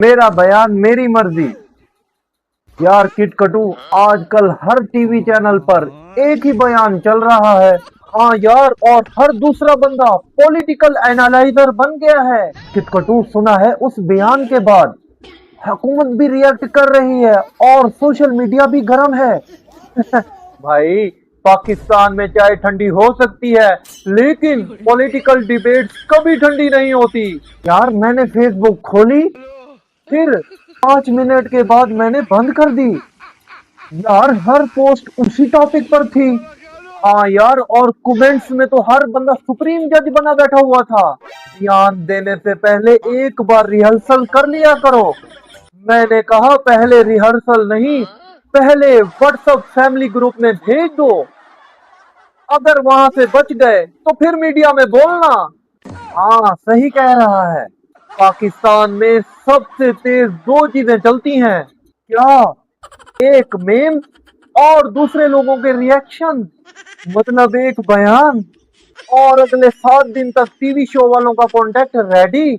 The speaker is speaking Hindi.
मेरा बयान मेरी मर्जी। यार किटकटू, आजकल हर टीवी चैनल पर एक ही बयान चल रहा है। हाँ यार, और हर दूसरा बंदा पॉलिटिकल एनालाइजर बन गया है। किटकटू, सुना है उस बयान के बाद हुकूमत भी रिएक्ट कर रही है और सोशल मीडिया भी गर्म है। भाई, पाकिस्तान में चाय ठंडी हो सकती है, लेकिन पॉलिटिकल डिबेट्स कभी ठंडी नहीं होती। यार, मैंने फेसबुक खोली, फिर 5 मिनट के बाद मैंने बंद कर दी। यार, हर पोस्ट उसी टॉपिक पर थी। हाँ यार, और कमेंट्स में तो हर बंदा सुप्रीम जज बना बैठा हुआ था। ध्यान देने से पहले एक बार रिहर्सल कर लिया करो। मैंने कहा पहले रिहर्सल नहीं, पहले व्हाट्सएप फैमिली ग्रुप में भेज दो। अगर वहां से बच गए तो फिर मीडिया में बोलना। हाँ, सही कह रहा है। पाकिस्तान में सबसे तेज दो चीजें चलती हैं। क्या? एक मेम और दूसरे लोगों के रिएक्शन। मतलब एक बयान और अगले 7 दिन तक टीवी शो वालों का कॉन्टेक्ट रेडी।